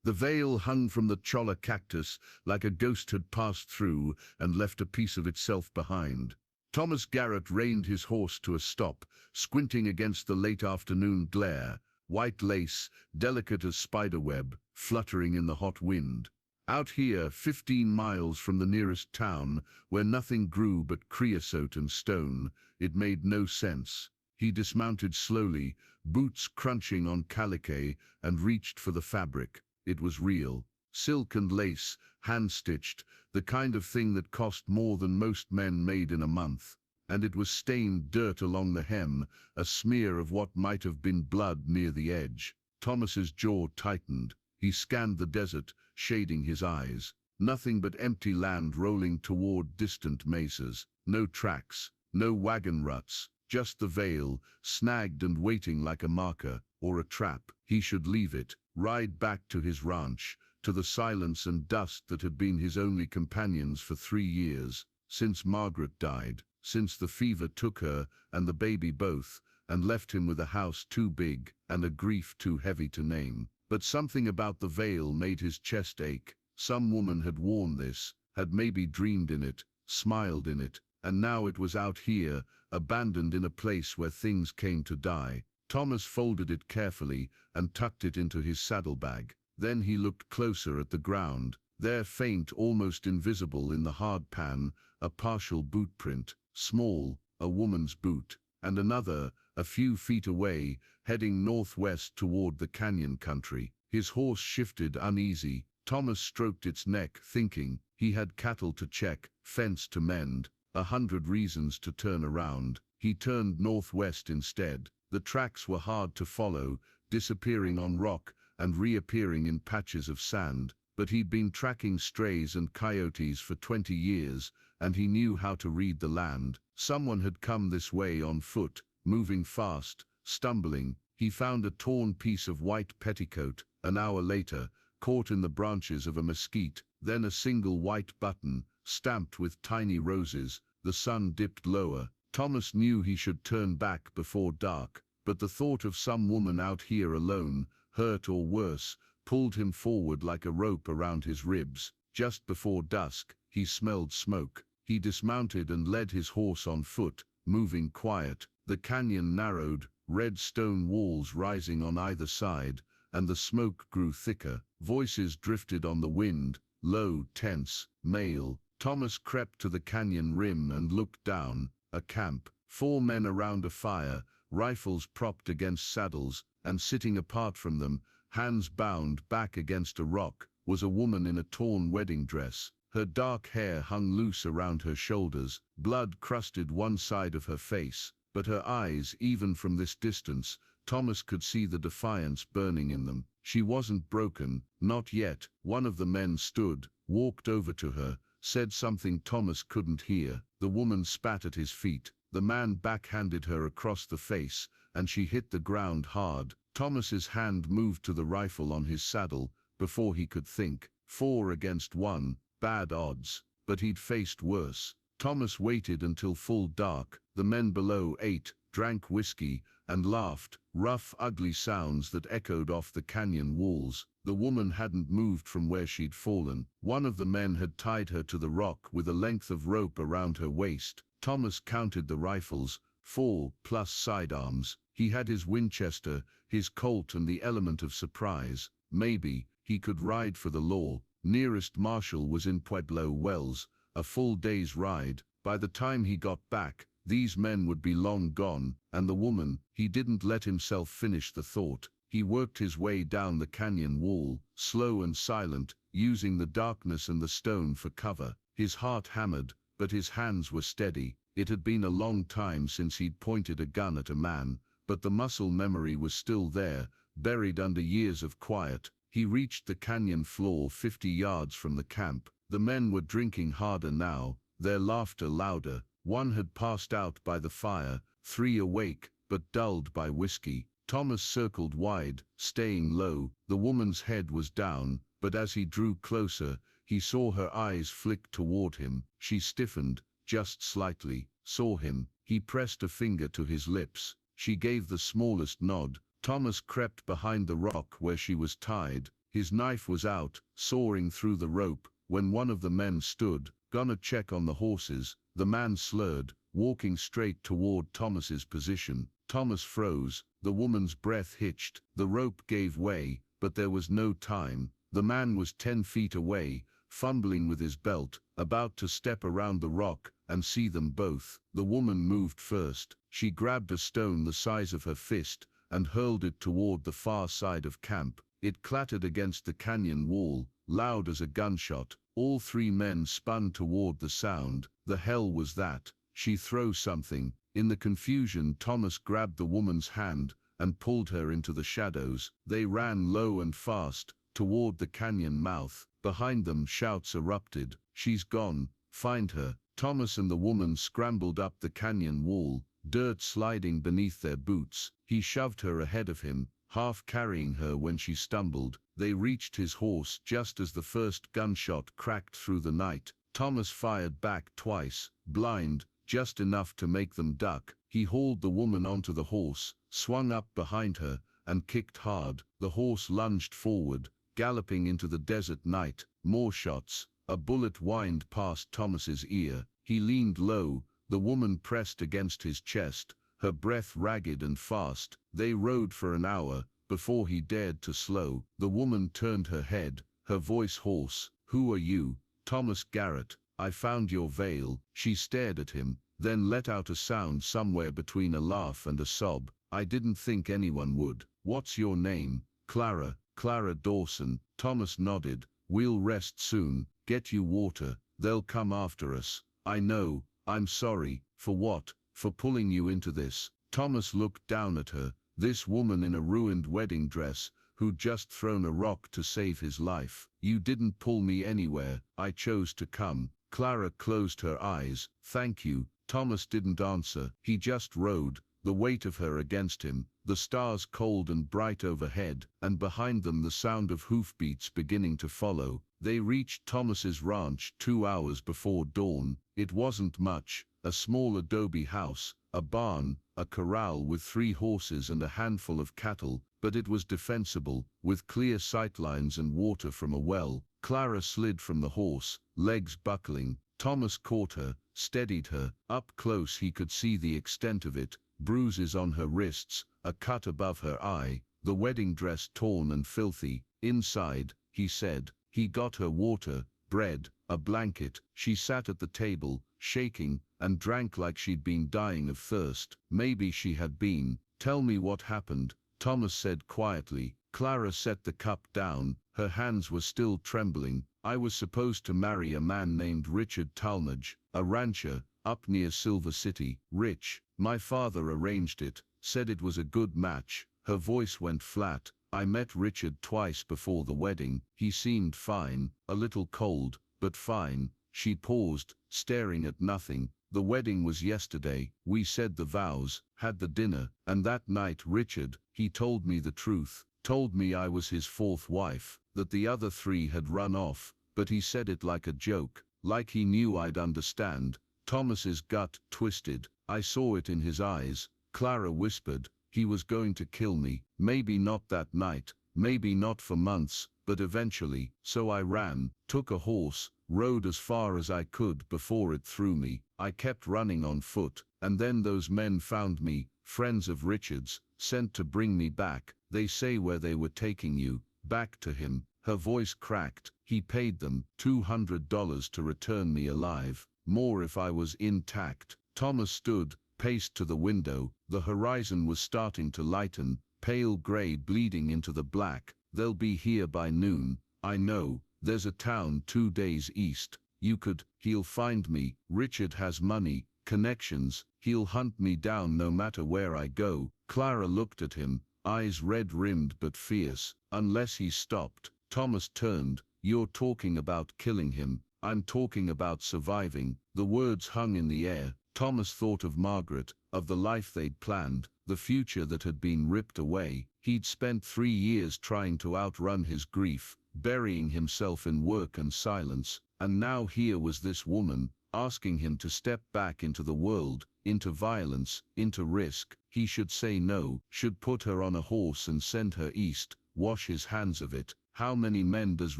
The veil hung from the cholla cactus like a ghost had passed through and left a piece of itself behind. Thomas Garrett reined his horse to a stop, squinting against the late afternoon glare, white lace, delicate as spiderweb, fluttering in the hot wind. Out here, 15 miles from the nearest town, where nothing grew but creosote and stone, it made no sense. He dismounted slowly, boots crunching on calico, and reached for the fabric. It was real. Silk and lace, hand-stitched, the kind of thing that cost more than most men made in a month. And it was stained dirt along the hem, a smear of what might have been blood near the edge. Thomas's jaw tightened. He scanned the desert, shading his eyes. Nothing but empty land rolling toward distant mesas. No tracks, no wagon ruts, just the veil, snagged and waiting like a marker, or a trap. He should leave it, ride back to his ranch, to the silence and dust that had been his only companions for 3 years, since Margaret died, since the fever took her and the baby both, and left him with a house too big and a grief too heavy to name. But something about the veil made his chest ache. Some woman had worn this, had maybe dreamed in it, smiled in it, and now it was out here, abandoned in a place where things came to die. Thomas folded it carefully and tucked it into his saddlebag. Then he looked closer at the ground. There, faint, almost invisible in the hard pan, a partial boot print, small, a woman's boot, and another, a few feet away, heading northwest toward the canyon country. His horse shifted uneasy. Thomas stroked its neck, thinking. He had cattle to check, fence to mend, 100 reasons to turn around. He turned northwest instead. The tracks were hard to follow, disappearing on rock and reappearing in patches of sand. But he'd been tracking strays and coyotes for 20 years, and he knew how to read the land. Someone had come this way on foot, moving fast, stumbling. He found a torn piece of white petticoat, an hour later, caught in the branches of a mesquite, then a single white button, stamped with tiny roses. The sun dipped lower. Thomas knew he should turn back before dark, but the thought of some woman out here alone, hurt or worse, pulled him forward like a rope around his ribs. Just before dusk, he smelled smoke. He dismounted and led his horse on foot, moving quiet. The canyon narrowed, red stone walls rising on either side, and the smoke grew thicker. Voices drifted on the wind, low, tense, male. Thomas crept to the canyon rim and looked down. A camp, 4 men around a fire, rifles propped against saddles, and sitting apart from them, hands bound back against a rock, was a woman in a torn wedding dress. Her dark hair hung loose around her shoulders, blood crusted one side of her face, but her eyes, even from this distance, Thomas could see the defiance burning in them. She wasn't broken, not yet. One of the men stood, walked over to her, said something Thomas couldn't hear. The woman spat at his feet. The man backhanded her across the face, and she hit the ground hard. Thomas's hand moved to the rifle on his saddle before he could think. 4 against 1, bad odds, but he'd faced worse. Thomas waited until full dark. The men below ate, drank whiskey, and laughed, rough, ugly sounds that echoed off the canyon walls. The woman hadn't moved from where she'd fallen. One of the men had tied her to the rock with a length of rope around her waist. Thomas counted the rifles, 4 plus sidearms. He had his Winchester, his Colt, and the element of surprise. Maybe he could ride for the law. Nearest marshal was in Pueblo Wells, a full day's ride. By the time he got back, these men would be long gone, and the woman. He didn't let himself finish the thought. He worked his way down the canyon wall, slow and silent, using the darkness and the stone for cover. His heart hammered, but his hands were steady. It had been a long time since he'd pointed a gun at a man, but the muscle memory was still there, buried under years of quiet. He reached the canyon floor 50 yards from the camp. The men were drinking harder now, their laughter louder. One had passed out by the fire, 3 awake, but dulled by whiskey. Thomas circled wide, staying low. The woman's head was down, but as he drew closer, he saw her eyes flick toward him. She stiffened, just slightly, saw him. He pressed a finger to his lips. She gave the smallest nod. Thomas crept behind the rock where she was tied. His knife was out, sawing through the rope, when one of the men stood, "Gonna check on the horses." The man slurred, walking straight toward Thomas's position. Thomas froze, the woman's breath hitched, the rope gave way, but there was no time. The man was 10 feet away, fumbling with his belt, about to step around the rock and see them both. The woman moved first. She grabbed a stone the size of her fist and hurled it toward the far side of camp. It clattered against the canyon wall, loud as a gunshot. All 3 men spun toward the sound. The hell was that? She threw something. In the confusion, Thomas grabbed the woman's hand and pulled her into the shadows. They ran low and fast, toward the canyon mouth. Behind them, shouts erupted. "She's gone, find her." Thomas and the woman scrambled up the canyon wall, dirt sliding beneath their boots. He shoved her ahead of him, half carrying her when she stumbled. They reached his horse just as the first gunshot cracked through the night. Thomas fired back twice, blind, just enough to make them duck. He hauled the woman onto the horse, swung up behind her, and kicked hard. The horse lunged forward, galloping into the desert night. More shots. A bullet whined past Thomas's ear. He leaned low, the woman pressed against his chest, her breath ragged and fast. They rode for an hour, before he dared to slow. The woman turned her head, her voice hoarse. "Who are you?" "Thomas Garrett. I found your veil." She stared at him, then let out a sound somewhere between a laugh and a sob. "I didn't think anyone would." "What's your name?" "Clara. Clara Dawson." Thomas nodded. "We'll rest soon. Get you water. They'll come after us." "I know. I'm sorry." "For what?" "For pulling you into this." Thomas looked down at her, this woman in a ruined wedding dress, who'd just thrown a rock to save his life. "You didn't pull me anywhere. I chose to come." Clara closed her eyes. "Thank you." Thomas didn't answer. He just rode, the weight of her against him, the stars cold and bright overhead, and behind them the sound of hoofbeats beginning to follow. They reached Thomas's ranch 2 hours before dawn. It wasn't much, a small adobe house, a barn, a corral with 3 horses and a handful of cattle, but it was defensible, with clear sightlines and water from a well. Clara slid from the horse, legs buckling. Thomas caught her, steadied her. Up close he could see the extent of it, bruises on her wrists, a cut above her eye, the wedding dress torn and filthy. "Inside," he said. He got her water, bread, a blanket. She sat at the table, shaking, and drank like she'd been dying of thirst. Maybe she had been. "Tell me what happened," Thomas said quietly. Clara set the cup down, her hands were still trembling. "I was supposed to marry a man named Richard Talmadge, a rancher, up near Silver City. Rich. My father arranged it, said it was a good match." Her voice went flat. "I met Richard twice before the wedding. He seemed fine, a little cold, but fine." She paused, staring at nothing. "The wedding was yesterday. We said the vows, had the dinner, and that night Richard, he told me the truth. Told me I was his 4th wife, that the other 3 had run off, but he said it like a joke, like he knew I'd understand." Thomas's gut twisted. "I saw it in his eyes." Clara whispered, "He was going to kill me. Maybe not that night, maybe not for months, but eventually. So I ran, took a horse, rode as far as I could before it threw me. I kept running on foot, and then those men found me, friends of Richard's, sent to bring me back. They say where they were taking you." "Back to him." Her voice cracked. "He paid them $200 to return me alive. More if I was intact." Thomas stood, paced to the window. The horizon was starting to lighten, pale gray bleeding into the black. "They'll be here by noon." "I know. There's a town 2 days east. You could." "He'll find me. Richard has money, connections. He'll hunt me down no matter where I go." Clara looked at him, eyes red-rimmed but fierce. "Unless he stopped." Thomas turned. "You're talking about killing him. I'm talking about surviving." The words hung in the air. Thomas thought of Margaret, of the life they'd planned, the future that had been ripped away. He'd spent 3 years trying to outrun his grief, burying himself in work and silence, and now here was this woman, asking him to step back into the world, into violence, into risk. He should say no, should put her on a horse and send her east, wash his hands of it. How many men does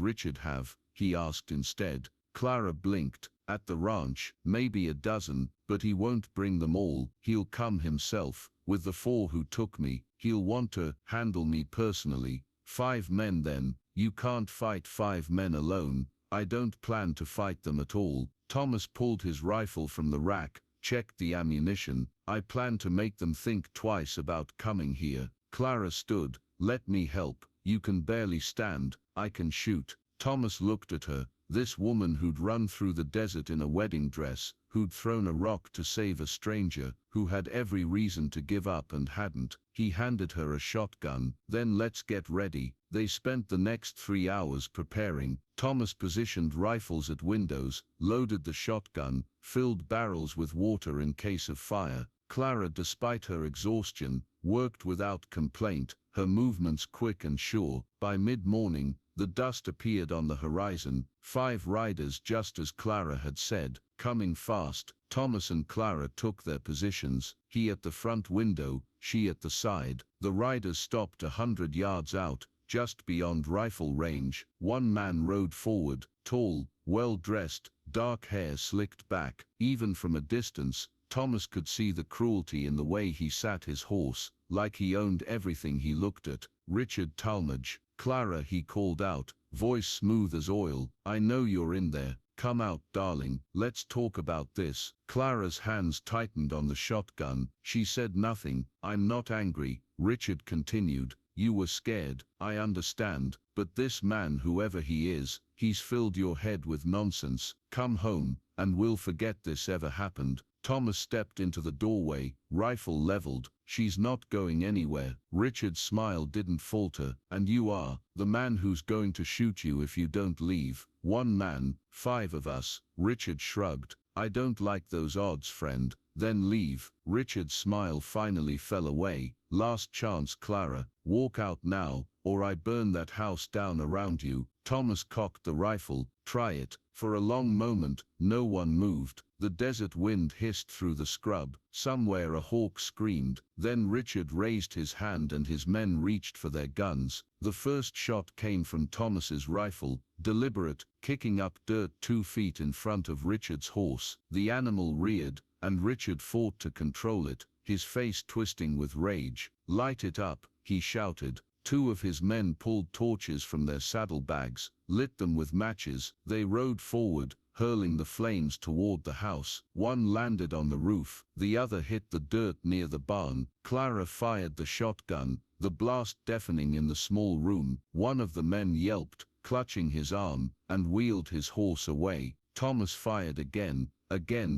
Richard have? He asked instead. Clara blinked. At the ranch, maybe a dozen, but he won't bring them all. He'll come himself. With the 4 who took me, he'll want to handle me personally. 5 men then. You can't fight 5 men alone. I don't plan to fight them at all. Thomas pulled his rifle from the rack, checked the ammunition. I plan to make them think twice about coming here. Clara stood. Let me help. You can barely stand. I can shoot. Thomas looked at her. This woman who'd run through the desert in a wedding dress, who'd thrown a rock to save a stranger, who had every reason to give up and hadn't. He handed her a shotgun. Then let's get ready. They spent the next 3 hours preparing. Thomas positioned rifles at windows, loaded the shotgun, filled barrels with water in case of fire. Clara, despite her exhaustion, worked without complaint, her movements quick and sure. By mid-morning, the dust appeared on the horizon. 5 riders, just as Clara had said, coming fast. Thomas and Clara took their positions, he at the front window, she at the side. The riders stopped 100 yards out, just beyond rifle range. One man rode forward, tall, well-dressed, dark hair slicked back. Even from a distance, Thomas could see the cruelty in the way he sat his horse, like he owned everything he looked at. Richard Talmadge. Clara, he called out, voice smooth as oil. I know you're in there. Come out, darling. Let's talk about this. Clara's hands tightened on the shotgun. She said nothing. I'm not angry, Richard continued. You were scared, I understand, but this man, whoever he is, he's filled your head with nonsense. Come home, and we'll forget this ever happened. Thomas stepped into the doorway, rifle leveled. She's not going anywhere. Richard's smile didn't falter. And you are the man who's going to shoot you if you don't leave. 1 man, 5 of us. Richard shrugged. I don't like those odds, friend. Then leave. Richard's smile finally fell away. Last chance, Clara. Walk out now, or I burn that house down around you. Thomas cocked the rifle. Try it. For a long moment, no one moved. The desert wind hissed through the scrub. Somewhere a hawk screamed. Then Richard raised his hand and his men reached for their guns. The first shot came from Thomas's rifle, deliberate, kicking up dirt 2 feet in front of Richard's horse. The animal reared, and Richard fought to control it, his face twisting with rage. Light it up, he shouted. 2 of his men pulled torches from their saddlebags, lit them with matches. They rode forward, hurling the flames toward the house. One landed on the roof, the other hit the dirt near the barn. Clara fired the shotgun, the blast deafening in the small room. One of the men yelped, clutching his arm, and wheeled his horse away. Thomas fired again,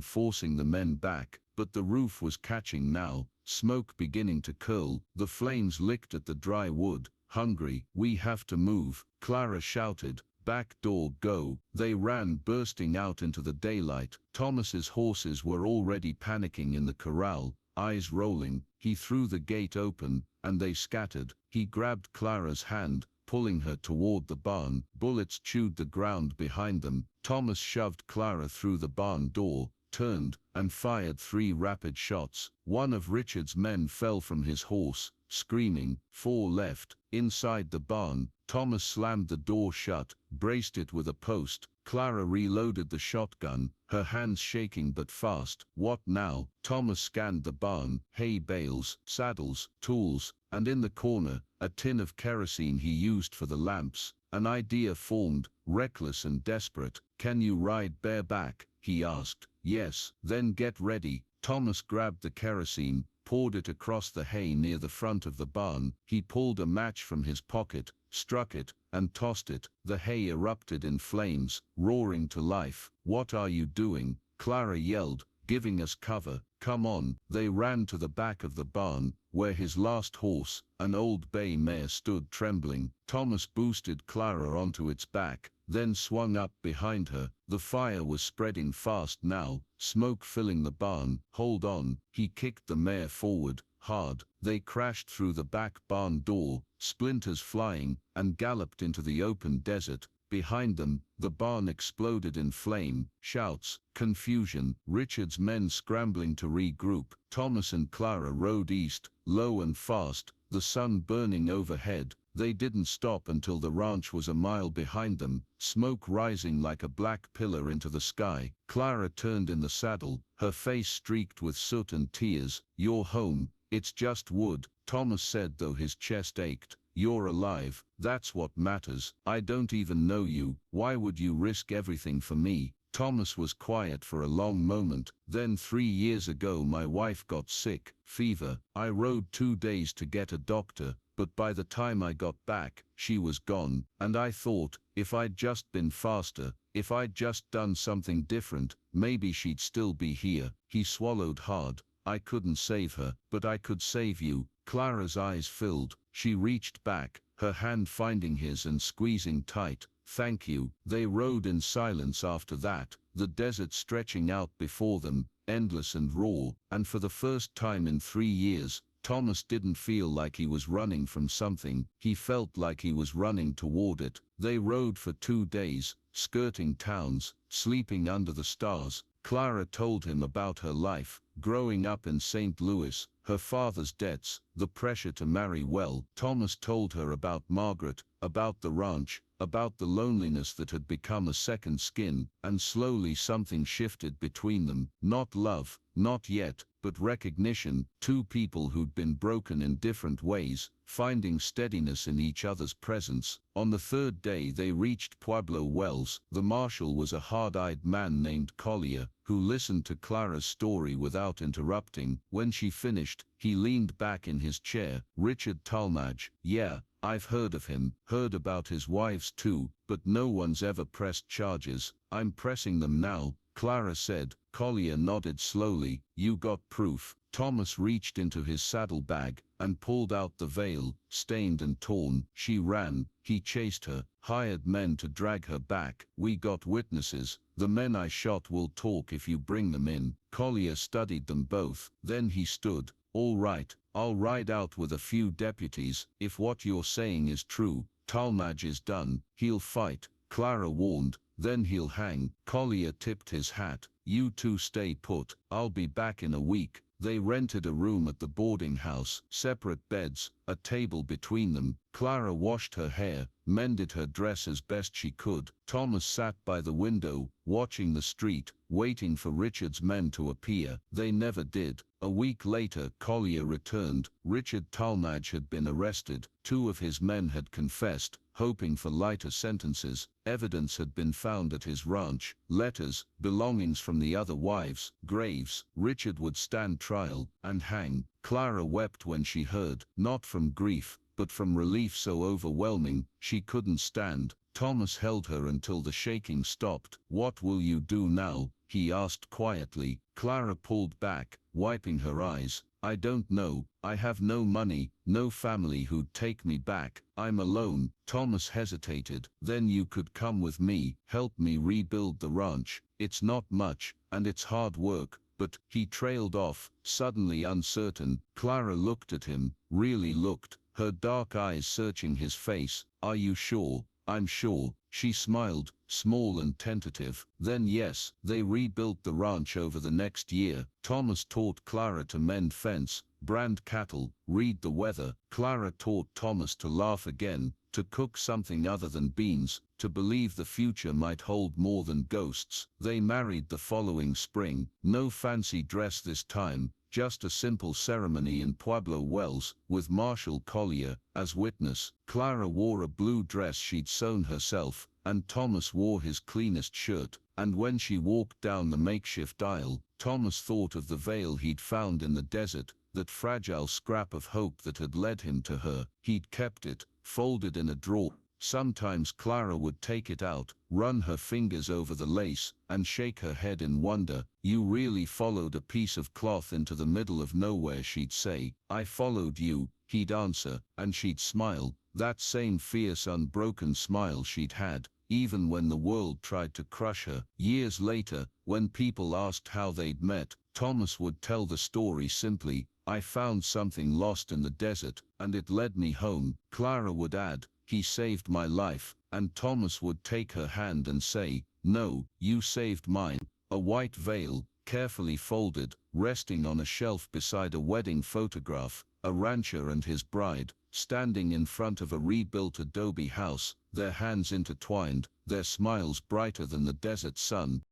forcing the men back, but the roof was catching now, smoke beginning to curl. The flames licked at the dry wood. Hungry, we have to move, Clara shouted. Back door, go. They ran, bursting out into the daylight. Thomas's horses were already panicking in the corral, eyes rolling. He threw the gate open, and they scattered. He grabbed Clara's hand, pulling her toward the barn. Bullets chewed the ground behind them. Thomas shoved Clara through the barn door, turned, and fired 3 rapid shots. One of Richard's men fell from his horse, screaming. 4 left. Inside the barn, Thomas slammed the door shut, braced it with a post. Clara reloaded the shotgun, her hands shaking but fast. What now? Thomas scanned the barn. Hay bales, saddles, tools, and in the corner, a tin of kerosene he used for the lamps. An idea formed, reckless and desperate. Can you ride bareback? He asked. Yes. Then get ready. Thomas grabbed the kerosene, poured it across the hay near the front of the barn. He pulled a match from his pocket, struck it, and tossed it. The hay erupted in flames, roaring to life. What are you doing? Clara yelled, giving us cover. Come on. They ran to the back of the barn, where his last horse, an old bay mare, stood trembling. Thomas boosted Clara onto its back, then swung up behind her. The fire was spreading fast now, smoke filling the barn. Hold on. He kicked the mare forward, hard. They crashed through the back barn door, splinters flying, and galloped into the open desert. Behind them, the barn exploded in flame, shouts, confusion, Richard's men scrambling to regroup. Thomas and Clara rode east, low and fast, the sun burning overhead. They didn't stop until the ranch was a mile behind them, smoke rising like a black pillar into the sky. Clara turned in the saddle, her face streaked with soot and tears. "You're home, it's just wood," Thomas said, though his chest ached. "You're alive, that's what matters. I don't even know you, why would you risk everything for me?" Thomas was quiet for a long moment. "Then 3 years ago my wife got sick, fever. I rode 2 days to get a doctor, but by the time I got back, she was gone. And I thought, if I'd just been faster, if I'd just done something different, maybe she'd still be here." He swallowed hard. "I couldn't save her, but I could save you." Clara's eyes filled. She reached back, her hand finding his and squeezing tight. "Thank you." They rode in silence after that, the desert stretching out before them, endless and raw, and for the first time in 3 years, Thomas didn't feel like he was running from something, he felt like he was running toward it. They rode for 2 days, skirting towns, sleeping under the stars. Clara told him about her life, growing up in St. Louis, her father's debts, the pressure to marry well. Thomas told her about Margaret, about the ranch, about the loneliness that had become a second skin, and slowly something shifted between them. Not love, not yet, but recognition. Two people who'd been broken in different ways, finding steadiness in each other's presence. On the 3rd day they reached Pueblo Wells. The marshal was a hard-eyed man named Collier, who listened to Clara's story without interrupting. When she finished, he leaned back in his chair. "Richard Talmadge, yeah, I've heard of him, heard about his wives too, but no one's ever pressed charges. I'm pressing them now," Clara said. Collier nodded slowly. "You got proof?" Thomas reached into his saddlebag and pulled out the veil, stained and torn. She ran. He chased her, hired men to drag her back. "We got witnesses. The men I shot will talk if you bring them in." Collier studied them both. Then he stood. "All right, I'll ride out with a few deputies. If what you're saying is true, Talmadge is done. He'll fight," Clara warned. "Then he'll hang." Collier tipped his hat. "You two stay put. I'll be back in a week." They rented a room at the boarding house, separate beds, a table between them. Clara washed her hair, mended her dress as best she could. Thomas sat by the window, watching the street, waiting for Richard's men to appear. They never did. A week later, Collier returned. Richard Talmadge had been arrested. 2 of his men had confessed, hoping for lighter sentences. Evidence had been found at his ranch, letters, belongings from the other wives, graves. Richard would stand trial and hang. Clara wept when she heard, not from grief, but from relief so overwhelming, she couldn't stand. Thomas held her until the shaking stopped. "What will you do now?" he asked quietly. Clara pulled back, wiping her eyes. "I don't know. I have no money, no family who'd take me back. I'm alone." Thomas hesitated. "Then you could come with me, help me rebuild the ranch. It's not much, and it's hard work, but..." He trailed off, suddenly uncertain. Clara looked at him, really looked, her dark eyes searching his face. "Are you sure?" "I'm sure." She smiled, small and tentative. "Then yes." They rebuilt the ranch over the next year. Thomas taught Clara to mend fence, brand cattle, read the weather. Clara taught Thomas to laugh again, to cook something other than beans, to believe the future might hold more than ghosts. They married the following spring. No fancy dress this time, just a simple ceremony in Pueblo Wells, with Marshal Collier as witness. Clara wore a blue dress she'd sewn herself, and Thomas wore his cleanest shirt. And when she walked down the makeshift aisle, Thomas thought of the veil he'd found in the desert, that fragile scrap of hope that had led him to her. He'd kept it, folded in a drawer. Sometimes Clara would take it out, run her fingers over the lace, and shake her head in wonder. "You really followed a piece of cloth into the middle of nowhere," she'd say. "I followed you," he'd answer, and she'd smile, that same fierce unbroken smile she'd had, even when the world tried to crush her. Years later, when people asked how they'd met, Thomas would tell the story simply, "I found something lost in the desert, and it led me home." Clara would add, "He saved my life," and Thomas would take her hand and say, "No, you saved mine." A white veil, carefully folded, resting on a shelf beside a wedding photograph, a rancher and his bride, standing in front of a rebuilt adobe house, their hands intertwined, their smiles brighter than the desert sun,